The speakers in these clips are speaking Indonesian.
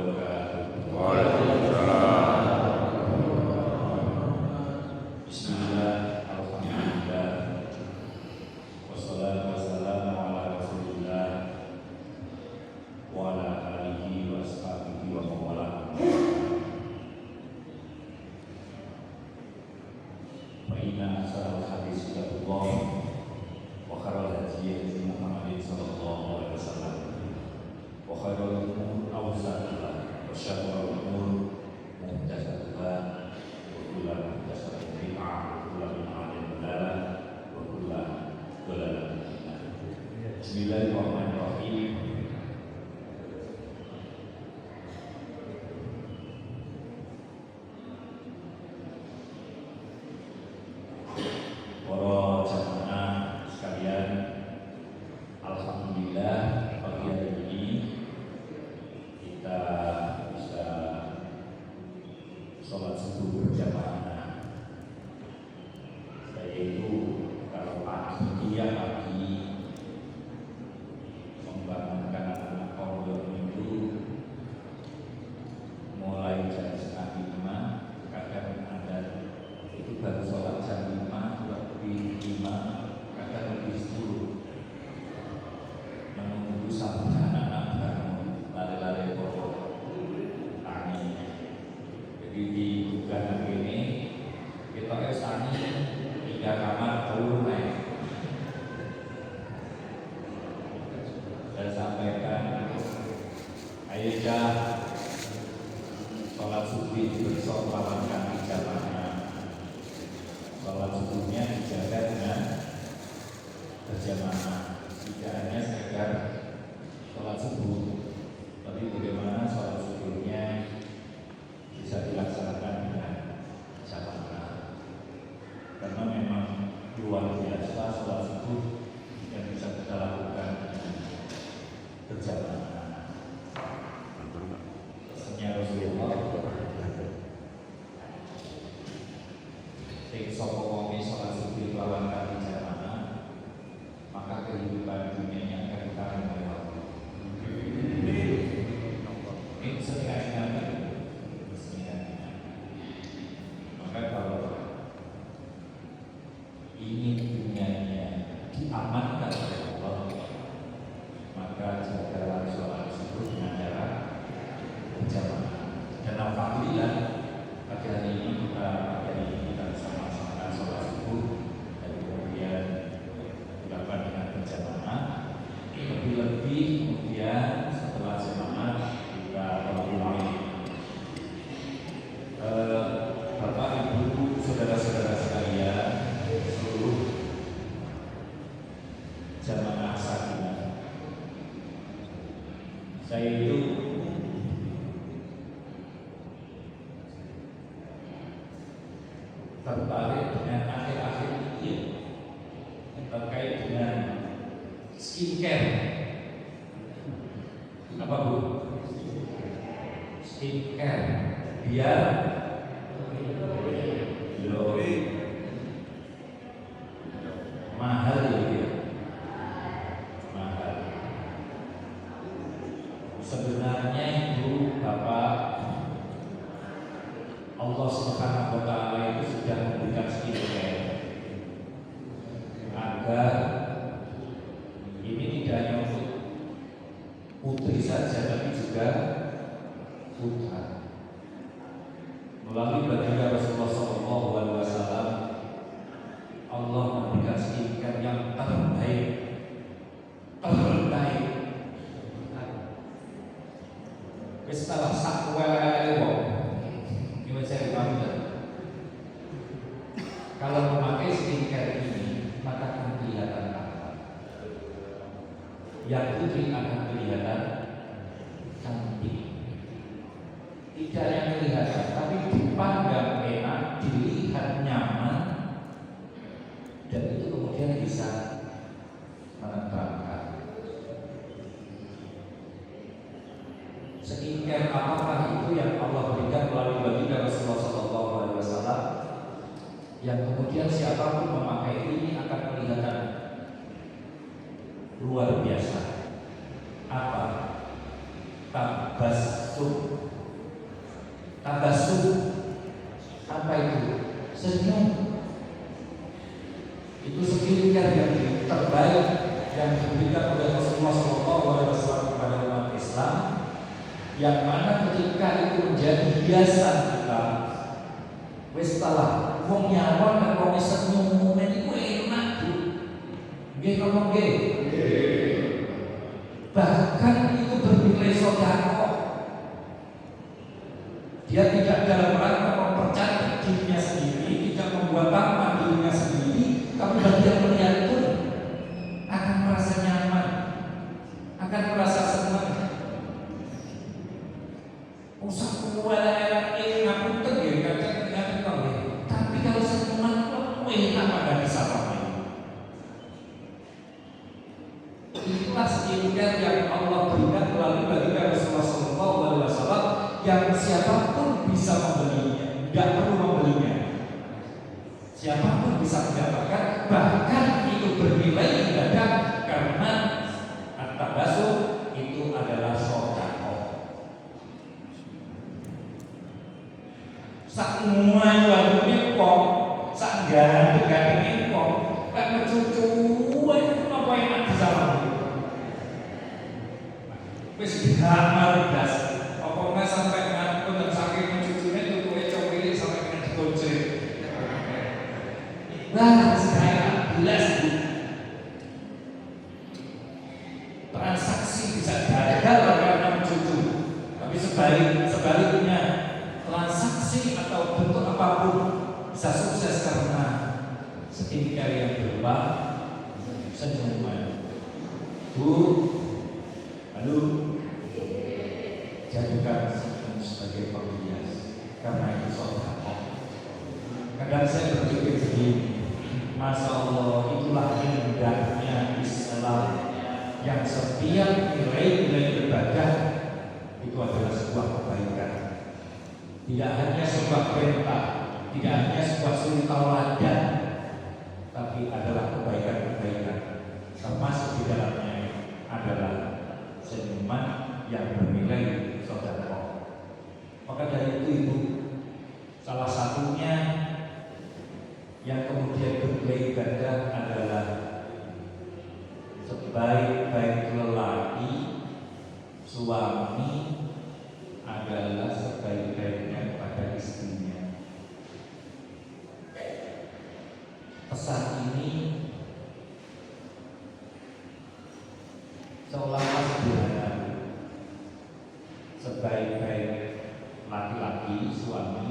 wabarakatuh. Waalaikumsalam. Bismillah, alhamdulillah, wassalatu wassalamu ala rasulillah wa ala alihi wa ashabihi wa mawala. Wa inna asal hadis kitabullah wa khairul hadi hadi Muhammadin sallallahu alaihi wasallam wa khairul umur awsatuha wa syarrul umur muhdatsatuha wa kullu muhdatsatin bid'ah wa kullu bid'atin dhalalah wa kullu dhalalatin finnar. Bismillahirrahmanirrahim. Para jamaah sekalian, alhamdulillah pagi hari ini kita bisa sholat subuh berjamaah. Yaitu kalau pagi membangunkan anak pondok itu mulai jam 4:30, kadang ada itu baru sholat jam 5, lebih 5, kadang lebih 10, menunggu sampai anak-anak bangun lari-lari pokok tani. Jadi di bulan ini kita tani 3 kamar telur naik. Saya sampaikan, ayo sholat subuh bersama kami jamaah. Sholat subuhnya dijaga dengan berjamaah, tidak hanya sekedar sholat subuh, tapi bagaimana sholat subuhnya bisa dilaksanakan dengan jamaah. Karena memang luar biasa sholat subuh yang bisa kita lakukan dengan berjamaah. Pesannya Rasulullah, sing sapa wong sholat subuh lawan kami jamaah, maka kehidupan dunianya akan ditahan oleh Allah. Ini sering maka kalau ingin dunianya diamankan oleh Allah, maka jagalah sholat subuh dengan cara berjamaah. Dan alhamdulillah pagi hari ini kita sama-sama sholat subuh dan kemudian dilakukan dengan berjamaah. Lebih-lebih kemudian setelah jamaah kita berdoa. Bapak, Ibu, saudara-saudara sekalian, seluruh jamaah Sakinah, saya itu tertarik dengan akhir-akhir ini terkait dengan skincare. Apa Bu? Skincare biar mahal ya, mahal. Sebenarnya Ibu, Bapak, Allah Subhanahu wa Ta'ala itu sudah memberikan skincare agar ini tidak hanya untuk putri saja, tapi juga putra. Melalui baginda Rasulullah SAW, Allah memberikan skincare yang terbaik. Setelah sakwel ini saya bangga. Kalau memakai skincare ini, maka akan kelihatan apa? Yang putri akan kelihatan cantik. Tidak yang kelihatan, tapi dipandang enak, dilihat nyaman, dan itu kemudian bisa menenteramkan. Skincare apakah itu yang Allah berikan melalui baginda Rasulullah SAW, yang kemudian siapapun memakai ini akan kelihatan luar biasa. Apa? Tabas Tabasum apa itu? Senyum. Itu skincare yang terbaik yang diberikan oleh Rasulullah SAW kepada umat Islam, yang mana ketika itu menjadi hiasan kita, wis salah wong nyawa dan wong senyum niku enak Bu. Nggih napa nggih? Bahkan itu bernilai sedekah. Dia tidak dalam rangka mempercantik dirinya sendiri, tidak membuat tampan dirinya sendiri, tapi bagi yang melihat itu akan merasa nyaman, akan merasa senang. Usah kuala ngapunten ya, kadang ingat kau. Tapi kalau senyuman kok enak pada bisa pakai. Itulah skincare yang Allah berikan melalui baginda Rasulullah SAW, yang siapapun bisa membelinya, tidak perlu membelinya. Siapapun bisa mendapatkan, bahkan itu bernilai ibadah karena at-tabasum itu adalah sedekah. Sak muayu kok, sak gandeng kok, kan cucu itu apa enak di zaman itu. Wis dihamar das, apa nggak sampai ngapun dan saking cucunya itu kue coklat sampai kena digoceng. Wah, sekarang jelas Bu. Transaksi bisa gagal karena cucu, tapi sebaliknya transaksi atau bentuk apapun bisa sukses karena skincare yang berupa senyuman. Bu, lalu jadikan senyum sebagai penghias, karena itu sedekah. Kadang saya berpikir begini, Masya Allah, itulah indahnya Islam, yang setiap nilai-nilai ibadah itu adalah sebuah kebaikan. Tidak hanya sebuah perintah, tidak hanya sebuah suri tauladan, tapi adalah kebaikan-kebaikan. Termasuk di dalamnya adalah senyuman yang bernilai sedekah. Maka dari itu Ibu, salah satunya yang kemudian bernilai ibadah adalah sebaik-baik lelaki, suami adalah sebaik-baiknya kepada istrinya. Pesan ini seolah-olah sederhana. Sebaik-baik laki-laki, suami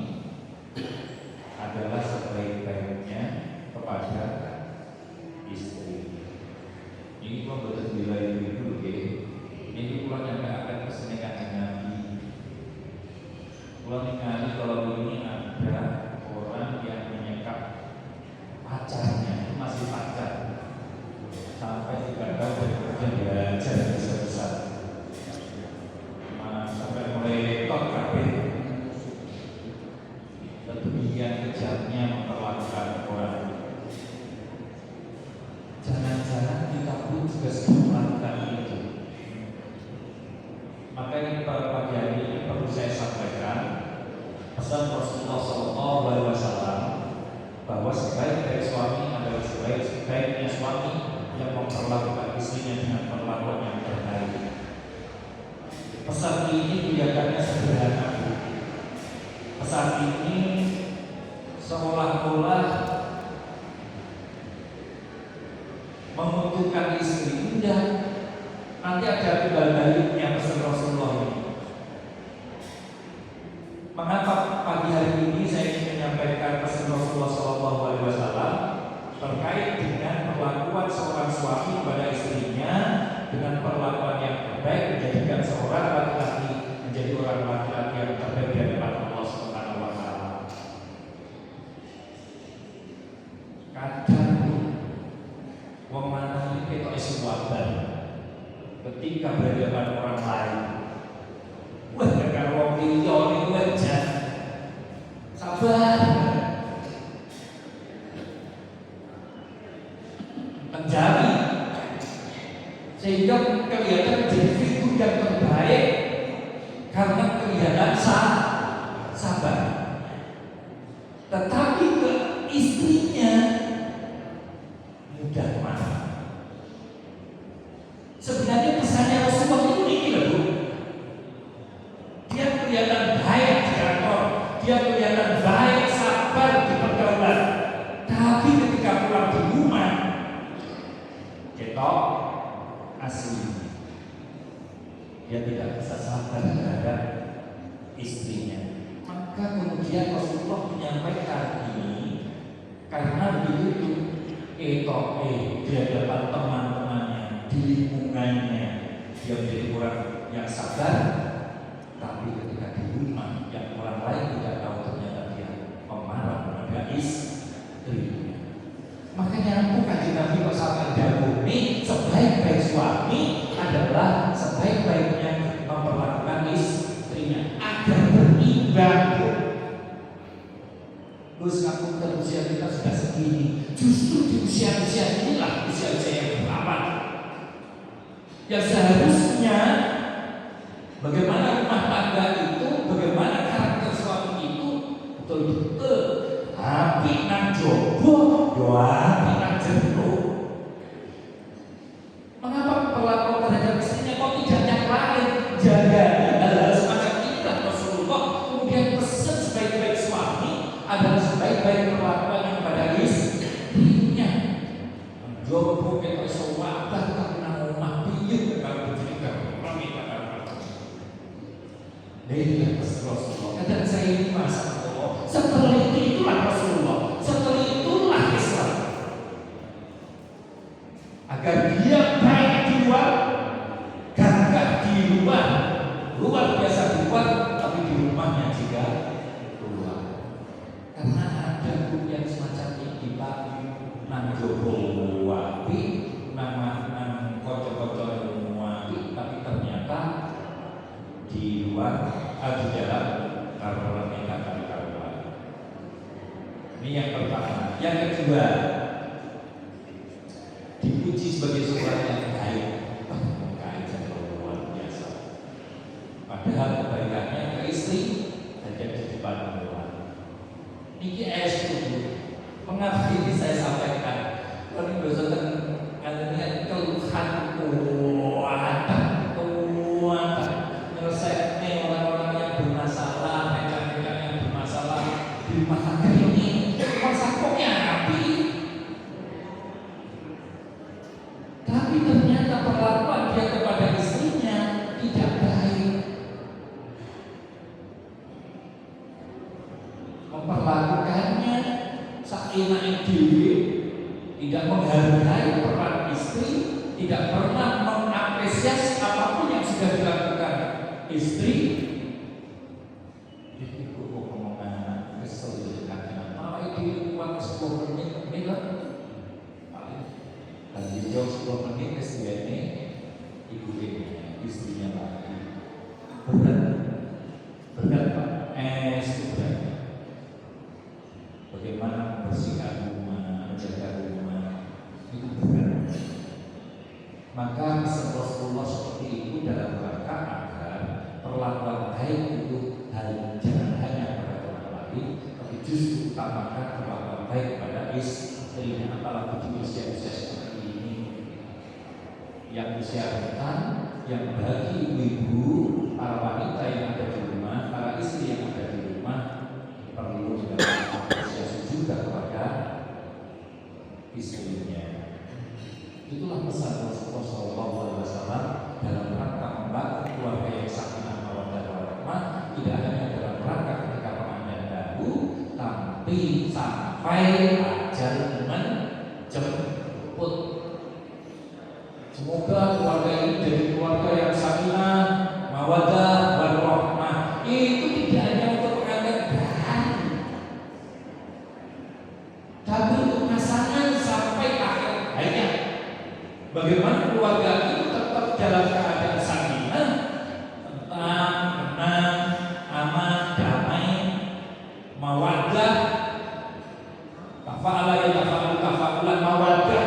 adalah sebaik-baiknya kepada istri. Ini kok betul nilai itu, ini pulang yang akan kesenangan Nabi. Pulang ningali kalau ini ada orang yang menyekap pacarnya, itu masih pacar, sampai 3 tahun kemudian diajar besar-besar, sampai mulai top kabin. Demikian kejamnya memperlakukan orang. Jangan-jangan kita pun juga sedang melakukan itu. Maka ini pada pagi hari ini perlu saya sampaikan pesan Rasulullah SAW, bahwa sebaik-baik suami adalah sebaik-baiknya suami yang memperlakukan istrinya dengan perlakuan yang terbaik. Pesan ini kelihatannya sederhana. Pesan ini seolah-olah menguntungkan istri. Tidak. Nanti ada timbal baliknya pesan Rasulullah ini. Mengapa pagi hari ini saya ingin menyampaikan pesan Rasulullah SAW terkait dengan perlakuan seorang suami kepada istrinya dengan perlakuan yang terbaik, menjadikan seorang laki-laki menjadi orang laki-laki yang terbaik di hadapan Allah Subhanahu wa Ta'ala. Kadang wong lanang iki ketok suwaban ketika berhadapan orang lain. Wah, karo wong liya niku wajar. Sabar. Menjadi sehingga kelihatan menjadi figur yang terbaik karena dia tidak bisa sabar terhadap istrinya. Maka kemudian Rasulullah menyampaikan ini karena begitu di hadapan teman-temannya, di lingkungannya dia menjadi orang yang sabar, tapi ketika di rumah yang orang lain tidak tahu ternyata dia pemarah kepada istrinya. Makanya bukan Nabi Muhammad dahulu ini sebaik-baik suami adalah sebaik-baiknya memperlakukan istrinya agar berimbang. Terus kamu usia kita sudah segini, justru di usia-usia inilah usia-usia yang beramat. Ya seharusnya bagaimana rumah tangga itu, bagaimana karakter suami itu betul-betul api nang jobo, api nang jero. Mengapa perlakuan terhadap istrinya kok tidak yang lain? Jaga hal-hal semacam inilah Rasulullah kemudian pesan sebaik-baik suami adalah sebaik-baik perlakuan yang pada istrinya. Jobo kita semua bahkan nang omah piye kalau bercerita ini Rasulullah. Kadang saya ini masa Allah. Setelah itulah Rasulullah. Setelah itulah Islam. Agar dia baik di luar, gagah di luar, luar biasa di luar, tapi di rumahnya juga luar. Karena ada grup yang semacam ini Pak, nang jowo wapi, nang kocok-kocok wapi, tapi ternyata di luar di dalam karuan yang karuan. Ini yang pertama. Yang kedua, dipuji sebagai seorang yang baik. Kebaikan luar biasa. Padahal kebaikannya ke istri saja di depan orang. Ini es itu. Mengapa ini saya sampaikan? Kalau ini dosen katanya keluhan kuat. Menyelesaikan orang-orang yang bermasalah, rekan-rekan yang bermasalah di rumah tangga ini, masaknya rapi. Tapi ternyata perlakuan dia kepada istrinya tidak baik. Memperlakukannya seenaknya diri, tidak menghargai peran istri, tidak pernah mengapresiasi apapun yang sudah dilakukan istri. Itu omongan kesel karena malah itu uang 10 menit lah paling lagi jauh 10 menit kesediaannya ibu istrinya lagi berat Pak, berat. Bagaimana membersihkan rumah, menjaga rumah itu berat. Maka Rasulullah seperti itu dalam rangka agar perlakuan baik itu jangan hanya pada orang lain, tapi justru utamakan perlakuan baik pada istrinya, apalagi di usia-usia seperti ini, yang usia rentan, yang bagi ibu, para wanita yang ada di rumah, para istri yang ada di rumah perlu apresiasi juga kepada istrinya. Itulah pesan Rasulullah SAW dalam rangka membangun keluarga yang sakinah mawaddah warahmah, tidak hanya dalam rangka ketika pengantin baru, tapi sampai ajal menjemput. Semoga keluarga ini jadi keluarga yang sakinah mawaddah warahmah. Itu tidak hanya untuk pengantin baru, tapi untuk pasangan sampai akhir hayat. Bagaimana keluarga itu tetap dalam keadaan sakinah, tenang, aman, damai, mawaddah, kafa'ala ya kafa'ulan mawaddah,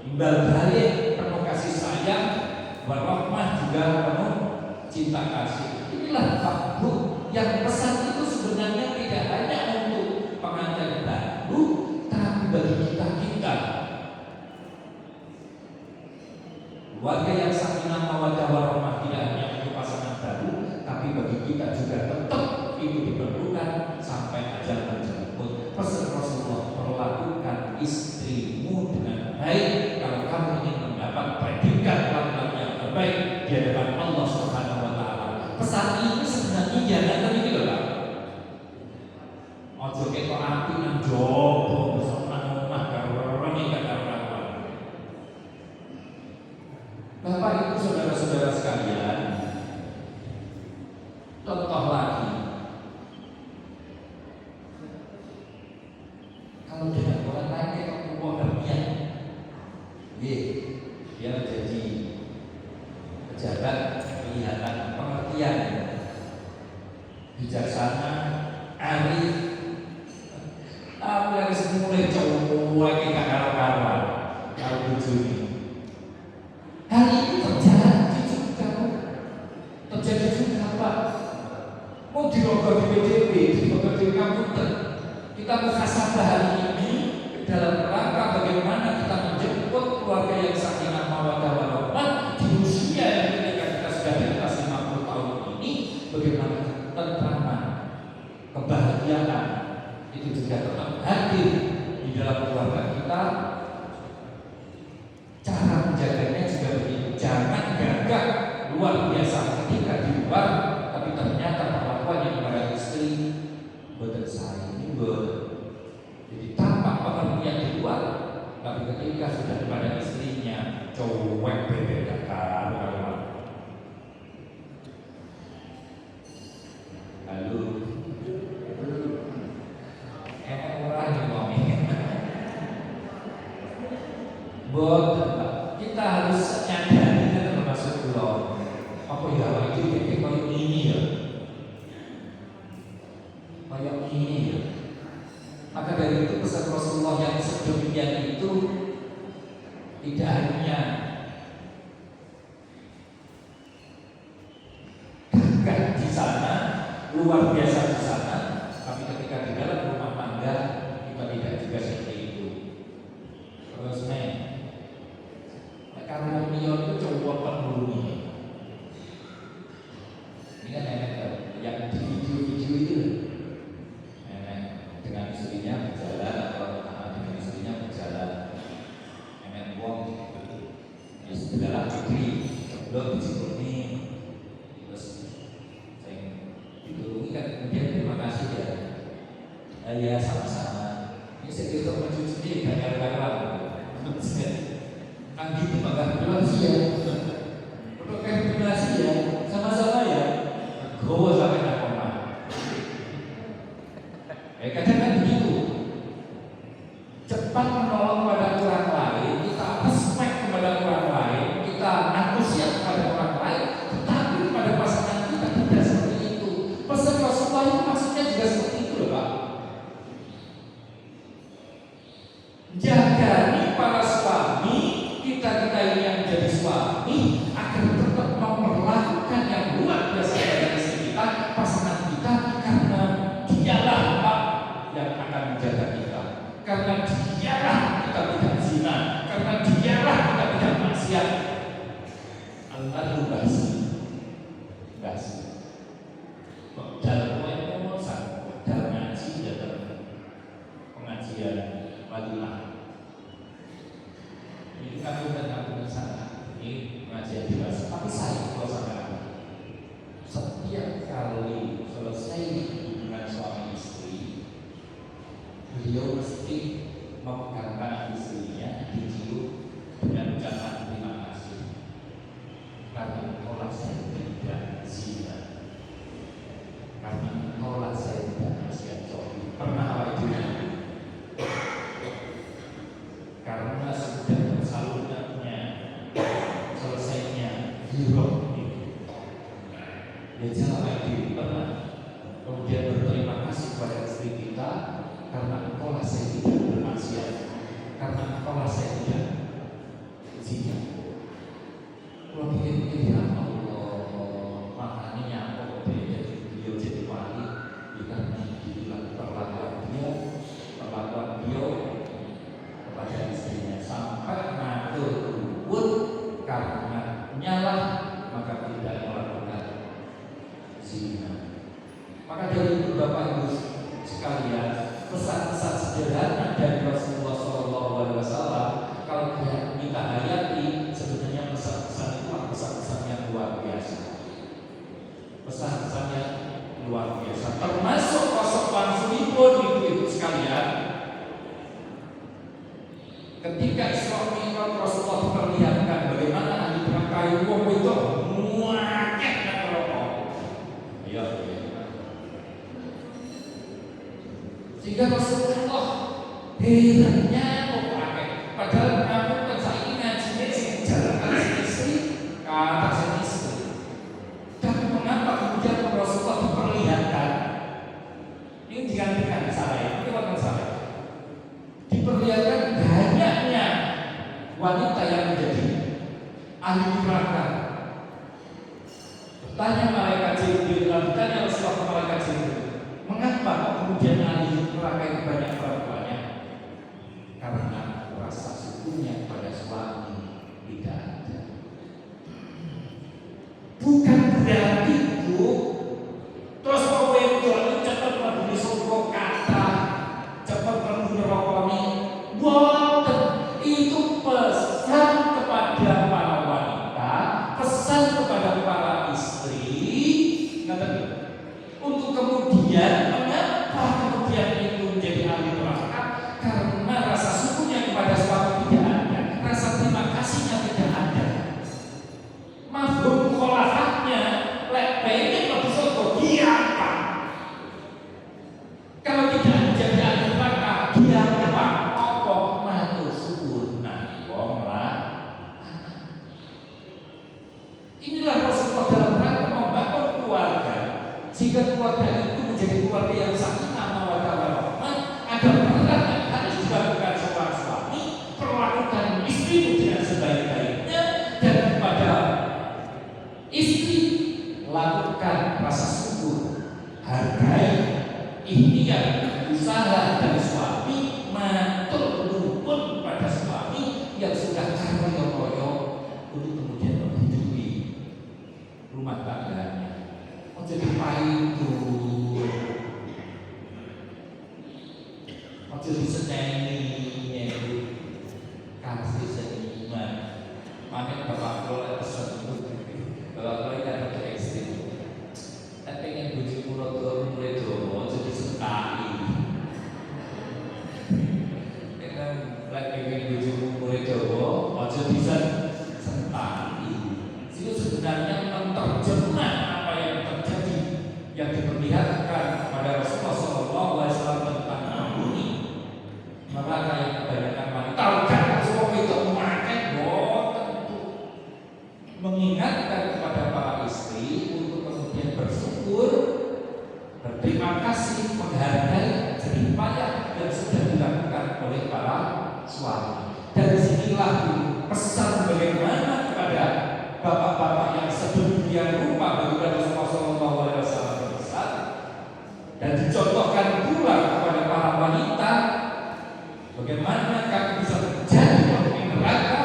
imbal balik, penuh kasih sayang, warahmah juga penuh cinta kasih. Inilah faktor yang pesan itu sebenarnya tidak hanya untuk pengantin baru, tapi bagi kita. Keluarga yang sakinah mawaddah warahmah tidak hanya untuk pasangan baru, tapi bagi kita juga tetap itu diperlukan sampai ajal menjemput. Pesan Rasulullah, perlakukan istrimu dengan baik kalau kamu ingin mendapat predikat laki-laki yang terbaik di hadapan saudara-saudara sekalian, contoh lagi, kalau dengan orang lain kayak kelompok berniat, dia menjadi pejabat, kelihatan pengertian, bijaksana, arif, tapi harus mulai coba kita kawan-kawan kalau bujuni. Hal ini terjadi juga Pak. Mau dirogol di PDB, dirogol di komputer. Kita muhasabah hari ini dalam rangka bagaimana kita menjemput keluarga yang sakinah mawaddah warahmah di usia yang ketika kita sudah di atas 50 tahun ini, bagaimana ketentraman, kebahagiaan itu juga tetap hadir di dalam keluarga kita. Cara menjaganya juga begitu. Jangan gagah luar biasa ketika di luar, tapi ternyata perlakuannya kepada istri boten saling boten. Jadi tampak pengertian di luar, tapi ketika sudah kepada istrinya cuek bebek karuan. Lalu orang yang ngomongin boten. Kita harus nyadari dan termasuk pulau apa ya itu kayak ini ya, kayak ini ya. Maka dari itu pesan Rasulullah yang sedemikian itu tidak hanya gagah di sana, luar biasa di sana, tapi ketika di dalam rumah tangga kita tidak juga seperti itu. Terus karena beliau itu coba penghuni. Ini kan yang di video-video itu, dengan istrinya berjalan atau dengan istrinya berjalan, wong di sebelah kiri sebelum dijemputni, terus saya ditulungi kan kemudian terima kasih ya, ya sama-sama. Ini saya itu mencuci banyak-banyak. Kan gitu maka relasi ya, untuk relasi ya, sama-sama ya, gue sampai nakoma. Kadang kan begitu, cepat menolong kepada orang lain, kita respect kepada orang lain, kita antusias kepada orang lain, tetapi kepada pasangan kita tidak seperti itu. Pesan Rasulullah itu maksudnya juga seperti itu loh Pak. Jagani para suami, kita ini yang menjadi suami agar tetap memperlakukan yang luar biasa pada istri kita, pasangan kita, karena dialah Pak yang akan menjaga kita, karena dialah kita tidak zina, karena dialah kita tidak maksiat. Lalu basi dalam dalam ngaji dalam pengajian walilah. Ini kan bukan sana, ini pengajian dewasa. Tapi saya kalau sampai setiap kali selesai hubungan suami istri, beliau mesti memegang tangan istrinya, dicium dengan ucapan terima kasih. Karena tolak saya tidak zina, karena tolak saya tidak maksiat suami. Pernah apa itu? Karena sudah bersalurnya selesainya hidup ini. Ya jangan lagi pernah kemudian berterima kasih kepada istri kita karena engkaulah saya tidak bermaksiat, karena engkaulah saya tidak zina. Kalau pikir-pikir ya Allah, maknanya apa beliau jadi wali? Karena dibilang perlakuan beliau kepada istrinya sampai matur pun karena nyalah maka tidak melakukan zina. Maka dari itu Bapak Ibu sekalian, pesan-pesan sederhana dari Rasulullah SAW kalau kita hayati sebenarnya pesan-pesan itu pesan-pesan yang luar biasa. Pesan-pesan yang luar biasa, termasuk sopan sulipun ibu-ibu sekalian. Ketika Isra Mi'raj Rasulullah memperlihatkan bagaimana ahli neraka itu Sehingga Rasulullah herannya kok pakai. Padahal kamu kan saiki ngajinya sing jalan istri, kata istri. Tapi mengapa kemudian Rasulullah diperlihatkan? Ini digantikan saya, ini bukan saya. Diperlihatkan banyaknya wanita yang menjadi ahli neraka. Bertanya malaikat Jibril, bertanya Rasulullah kepada malaikat Jibril, mengapa kemudian ahli neraka itu banyak perempuannya? Karena rasa syukurnya kepada suami tidak ada. Bukan berarti itu terus kowe itu cepat mlebu surga kata cepat mlebu neraka ni. Boten, itu pesan kepada para wanita, pesan kepada para istri, untuk kemudian mengapa kemudian itu menjadi ahli neraka? Karena rasa syukurnya kepada suami tidak ada, rasa terima kasihnya tidak ada. Mafhum mukhalafahnya lek pengen mlebu surga dia apa? Kalau tidak menjadi ahli neraka dia apa? Apa matur syukur nang wong lah. Inilah Rasulullah dalam rangka membangun keluarga, sehingga keluarga itu menjadi keluarga yang sakinah mawaddah warahmah. Ada perkara yang harus dilakukan seorang suami, perlakukan istri dengan sebaik-baiknya, dan kepada istri lakukan rasa syukur, hargai, ikhtiar, usaha dari suami, matur nuwun pada suami yang sudah karya-karya untuk kemudian menghidupi rumah tangganya. Jadi payung, ojo diseneni kasih seniman. Makin bapak kalau pesen, kalau tidak ada ekstrim, tapi pengen bujuk mulut mulai domo, ojo disentai. Kita lagi pengen bujuk mulai domo, ojo disentai. Itu sebenarnya menerjemah apa yang terjadi, yang diperlihatkan kepada Rasulullah SAW tentang ampuni. Maka yang kebanyakan wanita tahukah Rasulullah itu memakai tentu mengingatkan kepada para istri untuk kemudian bersyukur, berterima kasih, menghargai jerih payah yang sudah dilakukan oleh para suami. Dari sinilah pesan bagaimana kepada bapak-bapak yang sedemikian rupa bagi Rasulullah SAW, dan dicontohkan pula kepada para wanita bagaimana kamu bisa menjadi penghuni neraka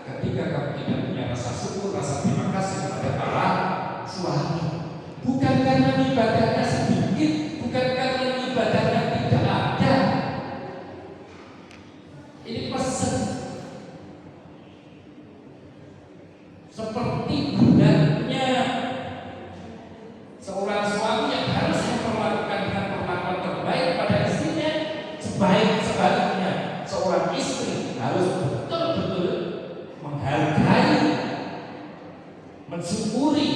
ketika kamu tidak punya rasa syukur, rasa terima kasih kepada para suami. Bukan karena ibadahnya sedikit, bukan karena ibadahnya tidak ada. Ini pesan seperti hendaknya seorang suami yang harus memperlakukan dengan perlakuan terbaik pada istrinya, sebaliknya seorang istri harus betul-betul menghargai, mensyukuri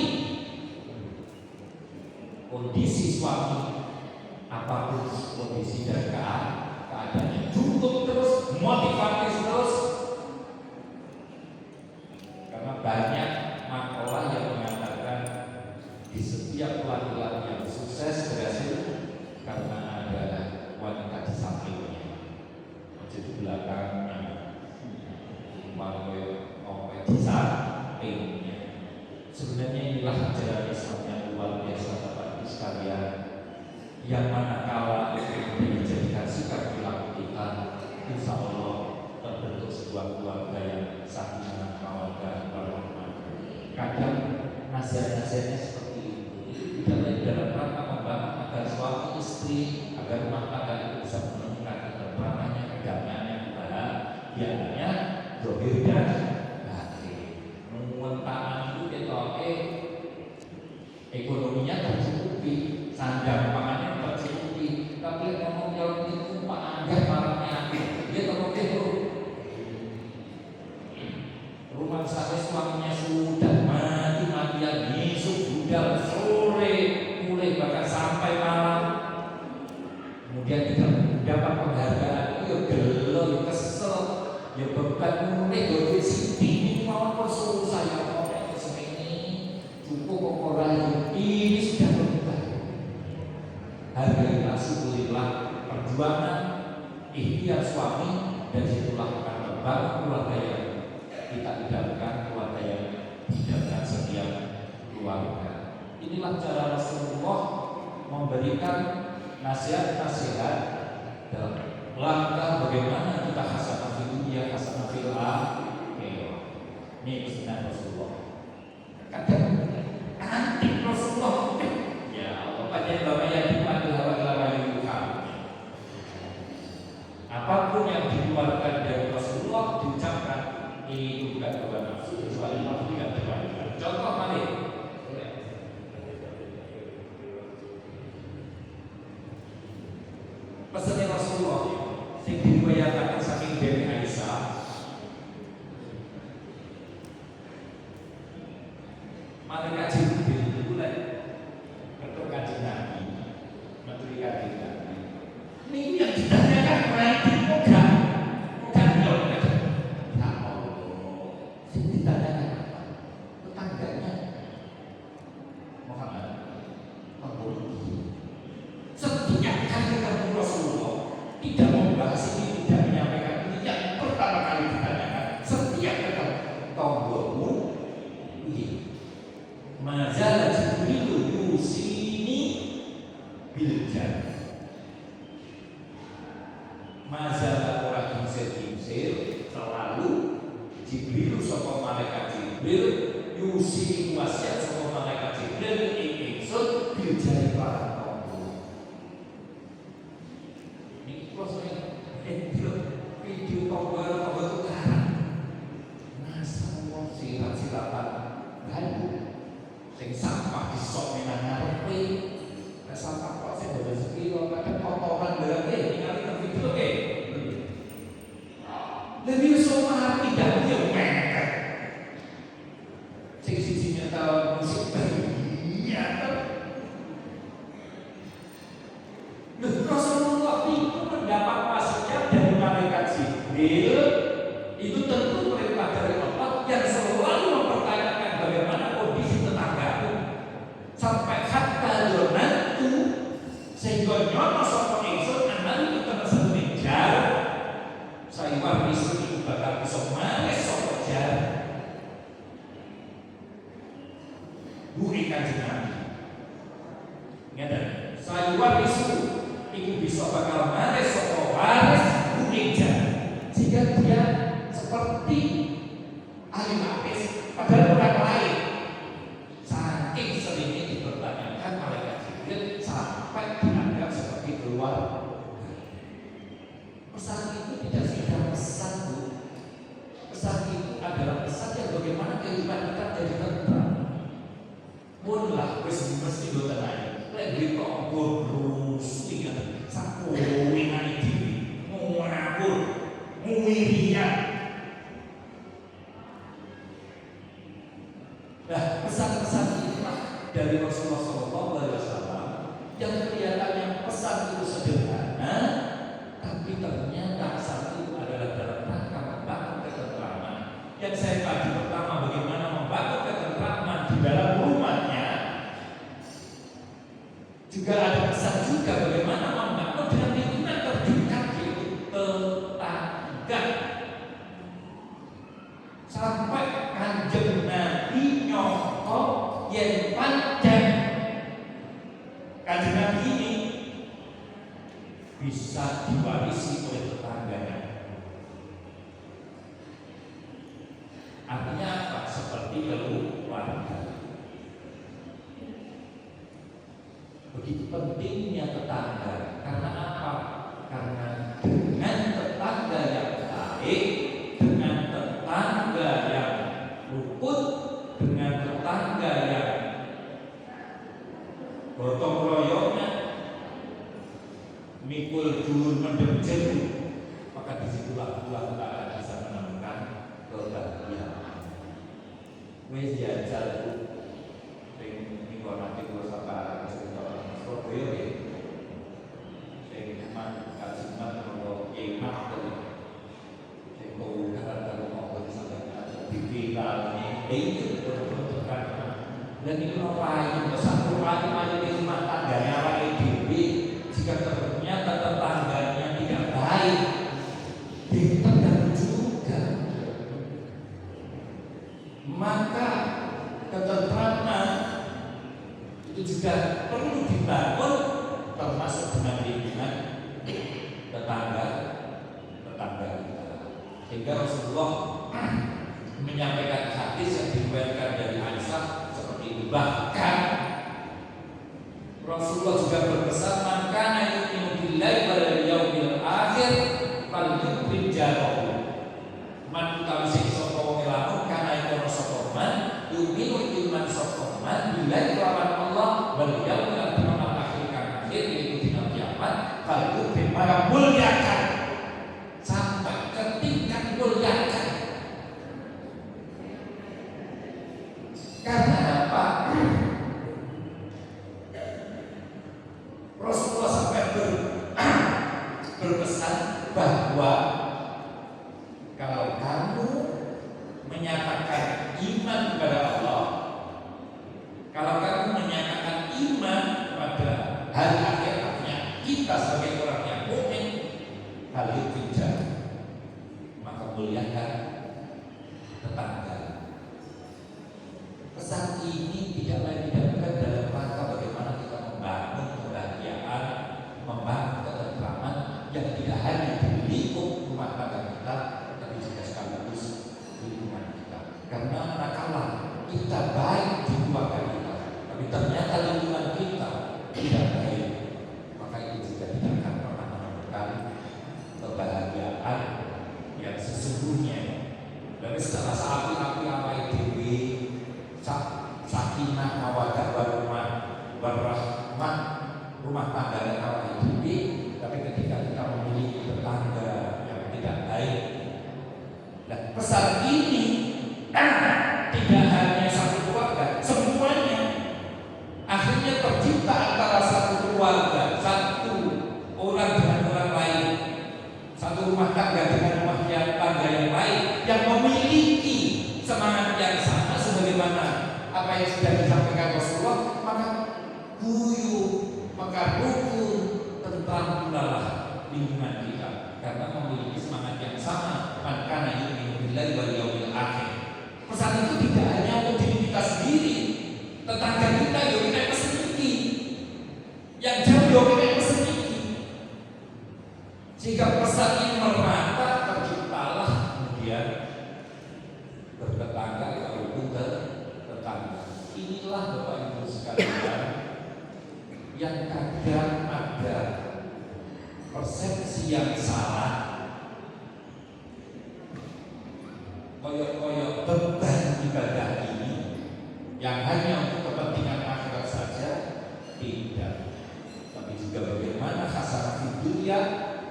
kondisi suami apapun kondisi dan keadaannya. Cukup terus, motivatif terus. Karena banyak makalah yang mengatakan di setiap laki-laki yang sukses berhasil karena ada wanita di sampingnya, di belakangnya, malah di sampingnya. Sebenarnya inilah ajaran Islam yang luar biasa, Bapak Ibu sekalian, yang manakala itu dijadikan sikap perilaku kita, insya Allah terbentuk sebuah keluarga yang sakinah mawaddah warahmah. Kadang nasihat-nasihatnya seperti itu, tidak lain dalam rangka membangun agar suami istri, agar rumah tangga itu bisa menemukan ketentramannya, kedamaiannya, kebahagiaannya, zahir dan batin. Menguantakan itu kita ekonominya tercukupi, sandang pangannya tercukupi, tapi ngomong jauh itu Pak Angga marahnya, dia ngomong itu rumah saya suaminya sudah mati-matian, ngisuk budal sore mulai bahkan sampai malam, kemudian tidak ya beban mulai dari sini mau persoalan saya mau ini cukup orang ini sudah berubah. Hargailah, syukurilah perjuangan ikhtiar suami dan situlah akan membangun keluarga yang kita idamkan, keluarga yang idamkan setiap keluarga. Inilah cara Rasulullah memberikan nasihat-nasihat dalam langkah bagaimana kita hasanah fil dunya, hasanah fil akhirah. Ini pesanan Rasulullah. Kadang antik Rasulullah. Ya Allah, pada bahwa yang dipanggil hawa yuha. Apapun yang dikeluarkan dari Rasulullah diucapkan itu bukan hawa nafsu kecuali nafsu yang terbaik. Contoh kali. Pesannya Rasulullah yang diriwayatkan saking dari Aisyah, malaikat Jibril itu mulai ketuk kanjeng Nabi, menteri kanjeng Nabi. Ini yang ditanyakan berarti bukan dong, ya Allah. Yang ditanyakan apa? Tetangganya Muhammad setiap kali ketemu Rasulullah tidak membahas ini, tidak menyampaikan ini, yang pertama kali ditanyakan setiap ketemu tonggomu ini mazalah Jibril yusini bil jannah. Mazalah orang kinsir selalu Jibril sapa malaikat Jibril yusini wasiat sapa malaikat Jibril ingsun bil jannah. Video tonggo tukaran masa wong silat-silatan banyu sing sampah disok nang ngarepe sampah kok sing bodo sepiro kadang kotoran berarti ningali nang video ke lebih somah tidak yo mepet sing siji tahun musik iya Rasulullah itu mendapat wasiat dari malaikat Jibril itu tentu perintah dari Allah yang selalu mempertanyakan bagaimana kondisi tetanggamu sampai hatta yonantu sehingga nyono sapa ingsun anak itu kena semejar saya warisu itu bakal bisa manis sapa jar buri kanjeng Nabi ngeten saya warisu itu bisa bakal manis sapa waris buri jar sehingga dia seperti ahli waris padahal orang lain. Saking seringnya dipertanyakan malaikat Jibril sampai dianggap seperti keluar. Pesan itu tidak sekedar pesan, Bu. Pesan itu adalah pesan yang bagaimana kehidupan kita jadi tentram. Munlah mesti do tenan. Lek gitu bobrus ingat sapu winane dhewe. Ngawur, ngwirian. Nah, pesan-pesan inilah dari Rasulullah SAW yang kelihatannya pesan itu sederhana, tapi ternyata pesan itu adalah dalam rangka membangun ketentraman. Yang saya tadi pertama bagaimana membangun ketentraman di dalam rumahnya, juga ada pesan juga bagaimana membangun dengan lingkungan terdekat yaitu tetangga. Sampai kanjeng Nabi nyokok yang panjang kanjeng Nabi ini bisa diwarisi oleh tetangganya. Artinya apa? Seperti keluarga. Begitu pentingnya tetangga. Karena apa? Karena dengan tetangga yang baik, dengan tetangga yang luput, dengan tetangga yang gotong royongnya, mikul dulur mendem jeru, maka disitulah kita akan bisa menemukan kebahagiaan. Wes jajal bu, sing niku nanti kula sapa cerita Surabaya nggih, sing man kajiman karo iman sing itu betul-betul karena dan itu lain satu lain di rumah tangganya awake dhewe jika ternyata tetangganya tidak baik ditegur juga, maka ketentraman itu juga perlu dibangun termasuk dengan lingkungan tetangga kita. Sehingga Rasulullah menyampaikan hadis yang diriwayatkan dari Aisyah seperti itu. Bahkan Rasulullah juga berpesan, man kana yu'minu billahi wal yaumil akhir falyukrim jarahu. Man utawi sing sapa wong lamun kana iku sapa man yu'minu iman sapa man billahi lawan Allah wal yaumil akhir kan akhir yaitu dina kiamat falyukrim maka muliakan sampai ketingkat muliakan. Karena apa? Rasulullah sampai berpesan bahwa kalau kamu menyatakan iman kepada Allah, kalau kamu menyatakan iman pada hari akhir, artinya kita sebagai orang yang mukmin, hal itu maka muliakan tetangga. Pesan ini tidak lain tidak bukan dalam rangka bagaimana kita membangun kebahagiaan, membangun ketentraman yang tidak hanya di lingkup rumah tangga kita, tapi juga sekaligus lingkungan kita. Karena manakala kita baik di keluarga kita, tapi ternyata lingkungan kita tidak baik, maka itu juga tidak akan pernah menemukan kebahagiaan yang sesungguhnya. Dari setelah api-api apa itu sakinah mawaddah warahmah rumah tangga dan awal itu, tapi ketika kita memiliki tetangga yang tidak baik, dan pesan ini tidak hanya satu keluarga, semuanya akhirnya tercipta antara satu keluarga, satu orang dengan orang lain, satu rumah tangga dengan rumah tangga yang lain yang memiliki semangat yang sama sebagaimana apa yang sudah disampaikan Rasulullah, maka guyup, maka rukun, tentram pulalah lingkungan kita karena memiliki semangat yang sama. Makanya yu'minu billahi wal yaumil akhir. Pesan itu tidak hanya untuk diri kita sendiri, tetangga kita yo kita pesen iki, yang jauh yo kita pesen iki. Jika pesan ini merata, terciptalah kemudian bertetangga walaupun tetangga. Inilah Bapak Ibu sekalian yang kadang ada persepsi yang salah, koyok-koyok beban ibadah ini yang hanya untuk kepentingan akhirat saja, tidak, tapi juga bagaimana hasanah dunia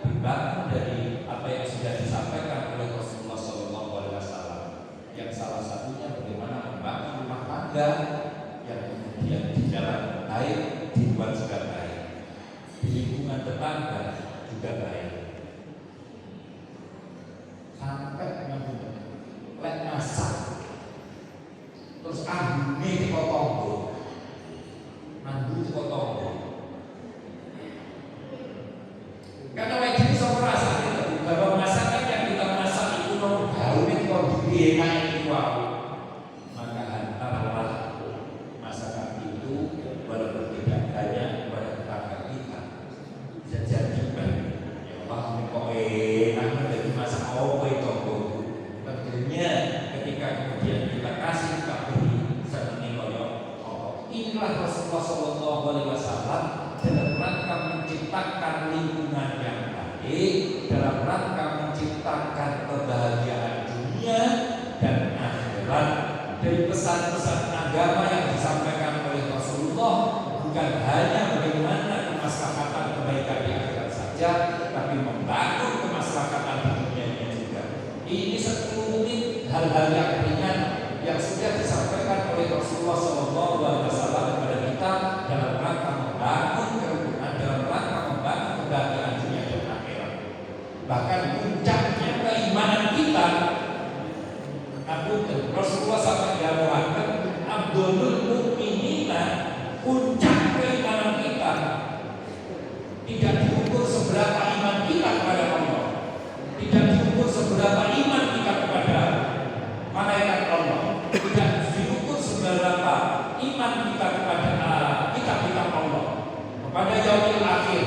dibangun dari apa yang sudah disampaikan oleh Rasulullah SAW. Yang salah satunya bagaimana membangun rumah tangga yang kemudian di jalan baik, di luar juga baik, di lingkungan tetangga juga baik. Sampai lek masak terus ambune dipotong, ambu dipotong. Karena wajib bisa merasakan bahwa masakan yang kita masak itu baunya kok enak itu, maka hantarlah masakan itu walaupun tidak banyak pada tetangga kita. Bisa jadi ya Allah kok enak dari masak apa itu. Tentunya ketika kemudian kita kasih, kita beri seneng koyo inilah Rasulullah SAW dalam rangka menciptakan lingkungan yang baik, dalam rangka menciptakan kebahagiaan dunia dan akhirat. Dari pesan-pesan agama yang disampaikan oleh Rasulullah bukan hanya bagaimana kemaslahatan kebaikan di akhirat saja, tapi membangun kemaslahatan di dunia juga. Ini sekelumit hal-hal yang ringan yang sudah disampaikan oleh Rasulullah SAW kepada kita dalam rangka membangun kerukunan, dalam rangka membangun kebahagiaan dunia dan akhirat. Bahkan puncaknya keimanan kita, Rasulullah sampai dalam iman kita kepada kitab-kitab Allah, kepada yaumil akhir.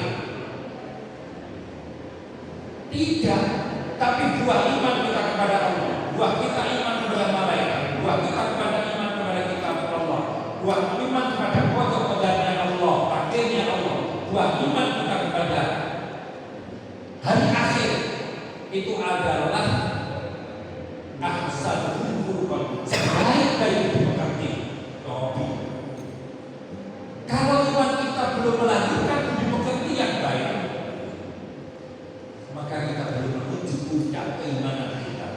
Tidak, tapi buah iman kita kepada Allah, buah kita iman kepada malaikat, buah kita kepada iman kepada kitab Allah, buah iman kepada qada-qadarnya Allah, takdirnya Allah, buah iman kita kepada hari akhir itu adalah ahsanul furqan, sebaik-baik dimengerti. Kalau iman kita belum melahirkan dimengerti yang baik, maka kita belum menuju puncak keimanan kita.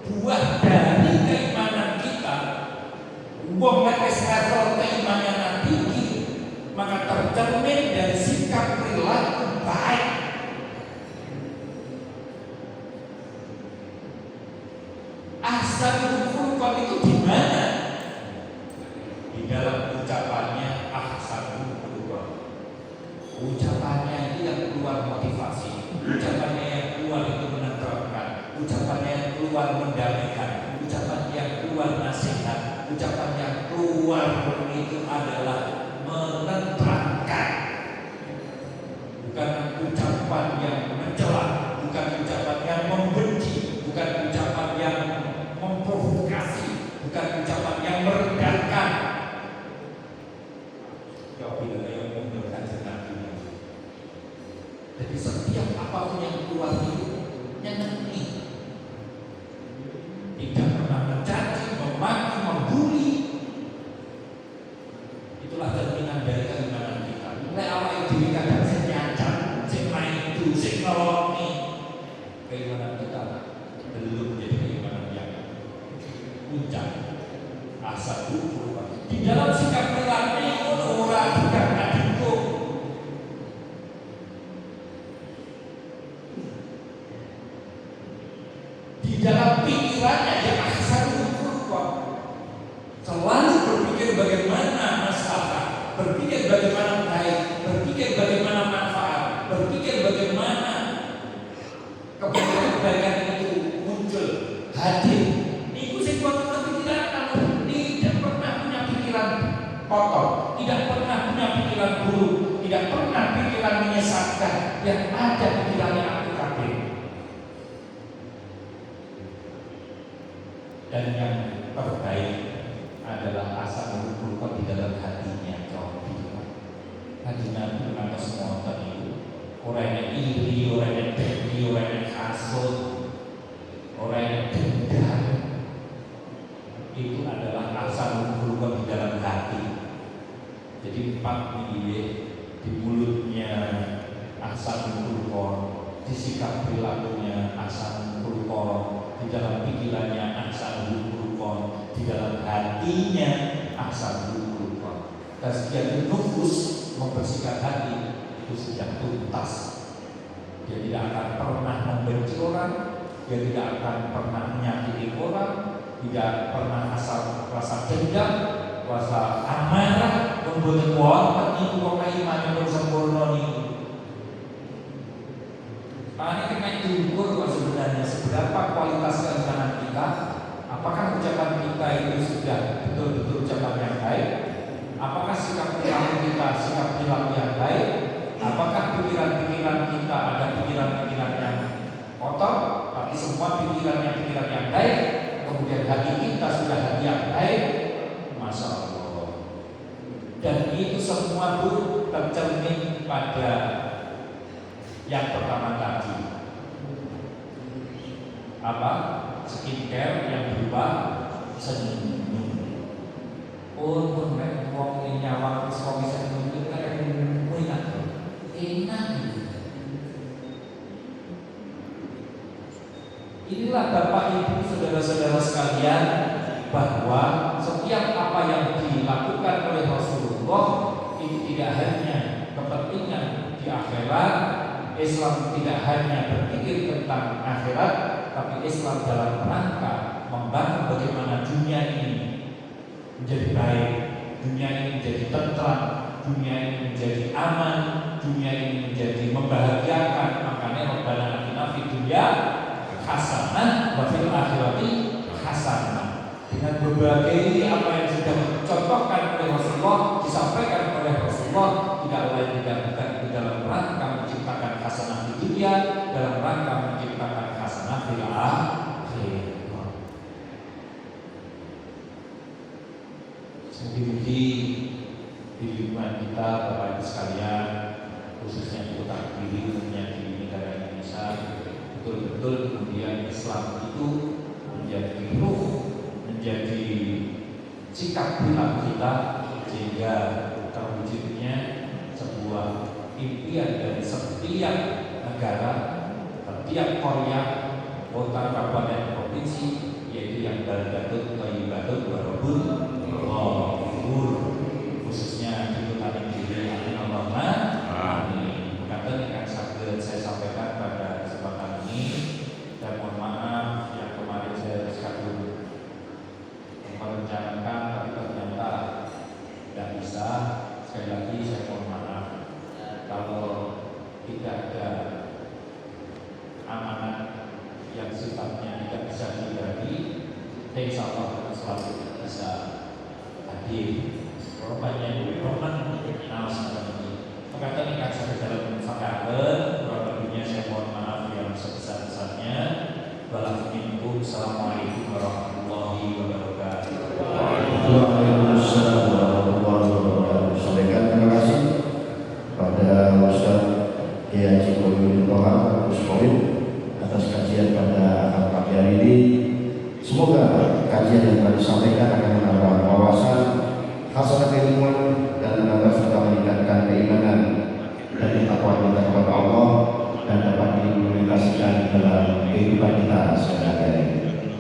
Buah dari keimanan kita, wong nek level keimanan tinggi, maka tercermin dari sikap perilaku baik. Ahsanul furqan itu di mana? Di dalam ucapannya ahsanul furqan. Ucapannya itu yang keluar motivasi, ucapannya yang keluar itu menenteramkan, ucapannya yang keluar mendamaikan, ucapan yang keluar nasihat, ucapan yang keluar itu adalah menenteramkan. Bukan ucapan yang mencela, bukan ucapan yang membenci, bukan ucapan yang memprovokasi, bukan ucapan yang merendahkan. Jadi setiap apapun yang keluar itu nyenengi, tidak pernah mencaci, memaki, membuli. Itulah cerminan dari keimanan kita. Mulai awal itu kadang sing nyacak, sing main itu, sing nolongi. Keimanan kita belum menjadi keimanan yang puncak. Asal dulu di dalam sikap perilaku orang bukan adikku. Di dalam pikirannya dia ahsanul furqan, selalu berpikir bagaimana masalah, berpikir bagaimana baik, berpikir bagaimana manfaat, berpikir bagaimana kebaikan itu muncul, hadir. Itu sebuah pikiran tidak pernah punya pikiran kotor, tidak pernah punya pikiran buruk, tidak pernah pikiran menyesatkan, yang ada pikirannya aplikatif. Dan yang terbaik adalah ahsanul furqan di dalam hatinya. Hati Nabi mengenai semua tadi, orang yang iri, orang yang dengki, orang yang hasut, orang yang dendam, itu adalah ahsanul furqan di dalam hati. Jadi 4 di mulutnya ahsanul furqan, di sikap perilakunya ahsanul furqan, di dalam pikirannya ahsanul furqan, di dalam hatinya ahsanul furqan. Tazkiyatun nufus, membersihkan hati itu sudah tuntas. Dia tidak akan pernah membenci orang, dia tidak akan pernah menyakiti orang, tidak pernah rasa dendam, rasa amarah, membuat wonten itu kok iman yang sempurna niku. Makanya kita diukur kok sebenarnya seberapa kualitas keimanan kita. Apakah ucapan kita itu sudah betul-betul ucapan yang baik? Apakah sikap perilaku kita sikap perilaku yang baik? Apakah pikiran-pikiran kita ada pikiran-pikiran yang kotor, tapi semua pikiran yang baik? Kemudian hati kita sudah hati yang baik, Masya Allah. Dan itu semua pun tercermin pada yang pertama tadi. Apa? Skincare yang berupa senyum. Oh, benar. Wong ini nyawang suami senyum itu kan enak. Inilah Bapak Ibu saudara-saudara sekalian, bahwa setiap apa yang dilakukan oleh Rasulullah itu tidak hanya kepentingan di akhirat. Islam tidak hanya berpikir tentang akhirat, tapi Islam dalam rangka membangun bagaimana dunia ini menjadi baik, dunia ini menjadi tentram, dunia ini menjadi aman, dunia ini menjadi membahagiakan. Makanya Rabbana atina fid dunya hasanah wa fil akhirati hasanah. dengan berbagai apa yang sudah dicontohkan oleh Rasulullah, disampaikan oleh Rasulullah, tidak lain tidak bukan di dalam rangka menciptakan hasanah di dunia, dalam rangka menciptakan hasanah di akhirat. Mugi-mugi di lingkungan kita, Bapak Ibu sekalian, khususnya di kota Kediri, khususnya di negara Indonesia, betul-betul kemudian Islam itu menjadi ruh, menjadi sikap perilaku kita, sehingga terwujudnya sebuah impian dari setiap negara, setiap Korea, kota, kabupaten, provinsi, yaitu yang Baldatun, Thayyibatun, Warabun, khususnya di kota Kediri. Amin Allahumma amin. Mungkin yang saya sampaikan pada kesempatan ini, dan mohon maaf yang kemarin saya sekadung merencanakan tapi ternyata tidak bisa. Sekali lagi saya mohon maaf kalau tidak ada amanat yang sifatnya tidak bisa dibagi. Insya Allah selalu bisa hadir. Rupanya roman nawas ini. Maka tadi kan saya dalam sahabat, lebihnya saya mohon maaf yang sebesar-besarnya. Assalamualaikum warahmatullahi wabarakatuh. Waalaikumsalam warahmatullahi wabarakatuh. Sampaikan terima kasih pada Ustaz Kiai Haji Koyudin Toha Uskoid atas kajian pada akad pagi hari ini. Semoga kajian yang telah disampaikan akan menambah wawasan, hasanah keilmuan, dan menambah serta meningkatkan keimanan dan ketakwaan kita kepada Allah, dan dapat diimplementasikan dalam kehidupan kita sehari-hari.